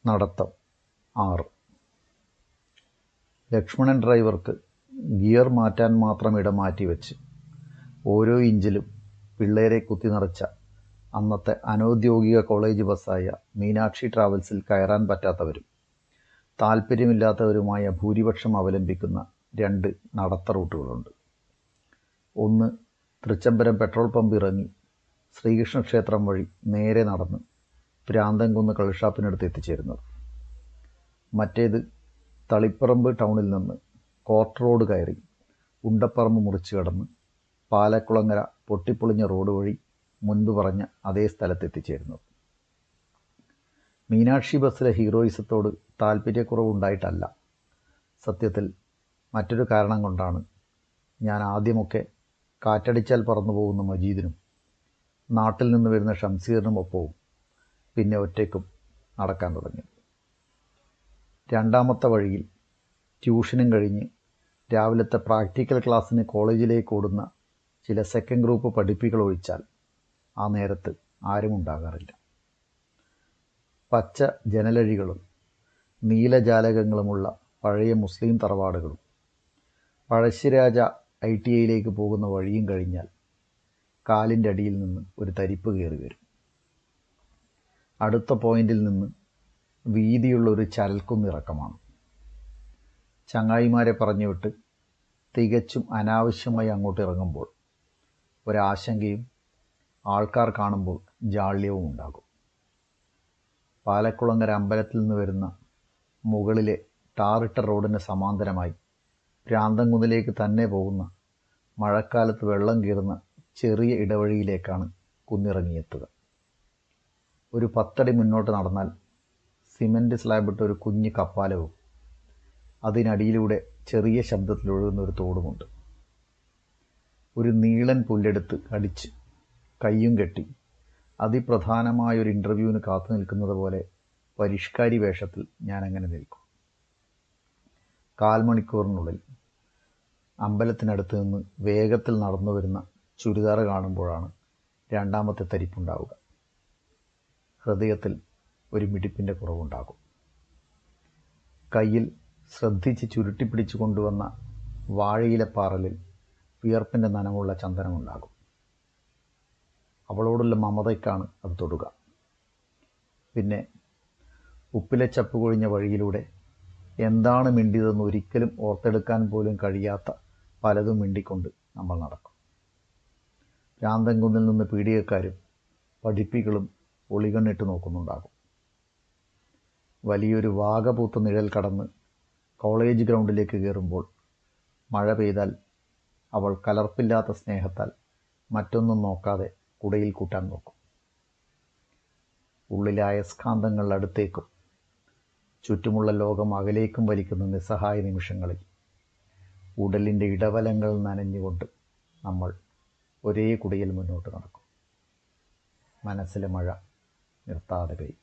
നടത്തം 6. ലക്ഷ്മണൻ ഡ്രൈവർക്ക് ഗിയർ മാറ്റാൻ മാത്രം ഇടം മാറ്റിവെച്ച് ഓരോ ഇഞ്ചിലും പിള്ളേരെ കുത്തി നിറച്ച അന്നത്തെ അനൗദ്യോഗിക കോളേജ് ബസ്സായ മീനാക്ഷി ട്രാവൽസിൽ കയറാൻ പറ്റാത്തവരും താല്പര്യമില്ലാത്തവരുമായ ഭൂരിപക്ഷം അവലംബിക്കുന്ന 2 നടത്ത റൂട്ടുകളുണ്ട്. ഒന്ന്, തൃച്ചംബരം പെട്രോൾ പമ്പ് ഇറങ്ങി ശ്രീകൃഷ്ണ ക്ഷേത്രം വഴി നേരെ നടന്ന് പ്രാന്തൻകുന്ന് കള്ളുഷാപ്പിനടുത്ത് എത്തിച്ചേരുന്നത്. മറ്റേത്, തളിപ്പറമ്പ് ടൗണിൽ നിന്ന് കോർട്ട് റോഡ് കയറി ഉണ്ടപ്പറമ്പ് മുറിച്ച് കടന്ന് പാലക്കുളങ്ങര പൊട്ടിപ്പൊളിഞ്ഞ റോഡ് വഴി മുൻപ് പറഞ്ഞ അതേ സ്ഥലത്തെത്തിച്ചേരുന്നത്. മീനാക്ഷി ബസ്സിലെ ഹീറോയിസത്തോട് താല്പര്യക്കുറവുണ്ടായിട്ടല്ല, സത്യത്തിൽ മറ്റൊരു കാരണം കൊണ്ടാണ് ഞാൻ ആദ്യമൊക്കെ കാറ്റടിച്ചാൽ പറന്നു പോകുന്ന മജീദിനും നാട്ടിൽ നിന്ന് വരുന്ന ഷംസീറിനും ഒപ്പവും പിന്നെ ഒറ്റയ്ക്കും നടക്കാൻ തുടങ്ങിയത്. രണ്ടാമത്തെ വഴിയിൽ ട്യൂഷനും കഴിഞ്ഞ് രാവിലത്തെ പ്രാക്ടിക്കൽ ക്ലാസ്സിന് കോളേജിലേക്ക് ഓടുന്ന ചില സെക്കൻഡ് ഗ്രൂപ്പ് പഠിപ്പികൾ ഒഴിച്ചാൽ ആ നേരത്ത് ആരും ഉണ്ടാകാറില്ല. പച്ച ജനലഴികളും നീലജാലകങ്ങളുമുള്ള പഴയ മുസ്ലിം തറവാടുകളും പഴശ്ശിരാജ ITIയിലേക്ക് പോകുന്ന വഴിയും കഴിഞ്ഞാൽ കാലിൻ്റെ അടിയിൽ നിന്ന് ഒരു തരിപ്പ് കയറി വരും. അടുത്ത പോയിന്റിൽ നിന്ന് വീതിയുള്ള ഒരു ചരൽക്കുന്നിറക്കമാണ്. ചങ്ങായിമാരെ പറഞ്ഞു വിട്ട് തികച്ചും അനാവശ്യമായി അങ്ങോട്ട് ഇറങ്ങുമ്പോൾ ഒരാശങ്കയും ആൾക്കാർ കാണുമ്പോൾ ജാള്യവും ഉണ്ടാകും. പാലക്കുളങ്ങര അമ്പലത്തിൽ നിന്ന് വരുന്ന മുകളിലെ ടാറിട്ട റോഡിന് സമാന്തരമായി പ്രാന്തൻകുന്നിലേക്ക് തന്നെ പോകുന്ന മഴക്കാലത്ത് വെള്ളം കയറുന്ന ചെറിയ ഇടവഴിയിലേക്കാണ് കുന്നിറങ്ങിയെത്തുക. ഒരു 10 അടി മുന്നോട്ട് നടന്നാൽ സിമൻറ്റ് സ്ലാബിട്ട ഒരു കുഞ്ഞ് കപ്പാലവും അതിനടിയിലൂടെ ചെറിയ ശബ്ദത്തിൽ ഒഴുകുന്ന ഒരു തോടുമുണ്ട്. ഒരു നീളൻ പുല്ലെടുത്ത് അടിച്ച് കയ്യും കെട്ടി അതിപ്രധാനമായൊരു ഇൻ്റർവ്യൂവിന് കാത്തു നിൽക്കുന്നത് പോലെ പരിഷ്കാരി വേഷത്തിൽ ഞാനങ്ങനെ നിൽക്കും. 1/4 മണിക്കൂറിനുള്ളിൽ അമ്പലത്തിനടുത്ത് നിന്ന് വേഗത്തിൽ നടന്നു വരുന്ന ചുരിദാർ കാണുമ്പോഴാണ് രണ്ടാമത്തെ തരിപ്പുണ്ടാവുക. ഹൃദയത്തിൽ ഒരു മിടിപ്പിൻ്റെ കുറവുണ്ടാകും. കയ്യിൽ ശ്രദ്ധിച്ച് ചുരുട്ടിപ്പിടിച്ചു കൊണ്ടുവന്ന വാഴയിലപ്പാറലിൽ വിയർപ്പിൻ്റെ നനമുള്ള ചന്ദനമുണ്ടാകും. അവളോടുള്ള മമതയ്ക്കാണ് അത് തൊടുക. പിന്നെ ഉപ്പിലെ ചപ്പ് കൊഴിഞ്ഞ വഴിയിലൂടെ എന്താണ് മിണ്ടിയതെന്ന് ഒരിക്കലും ഓർത്തെടുക്കാൻ പോലും കഴിയാത്ത പലതും മിണ്ടിക്കൊണ്ട് നമ്മൾ നടക്കും. പ്രാന്തൻകുന്നിൽ നിന്ന് പീഡികക്കാരും പഠിപ്പികളും ഒളികണ്ണിട്ട് നോക്കുന്നുണ്ടാകും. വലിയൊരു വാഗപൂത്ത നിഴൽ കടന്ന് കോളേജ് ഗ്രൗണ്ടിലേക്ക് കയറുമ്പോൾ മഴ പെയ്താൽ അവൾ കലർപ്പില്ലാത്ത സ്നേഹത്താൽ മറ്റൊന്നും നോക്കാതെ കുടയിൽ കൂട്ടാൻ നോക്കും. ഉള്ളിലെ അയസ്കാന്തങ്ങൾ അടുത്തേക്കും ചുറ്റുമുള്ള ലോകം അകലേക്കും വലിക്കുന്ന നിസ്സഹായ നിമിഷങ്ങളിൽ ഉടലിൻ്റെ ഇടവലങ്ങൾ നനഞ്ഞുകൊണ്ട് നമ്മൾ ഒരേ കുടയിൽ മുന്നോട്ട് നടക്കും. മനസ്സിലെ മഴ നിർത്താതെ പെയ്യും.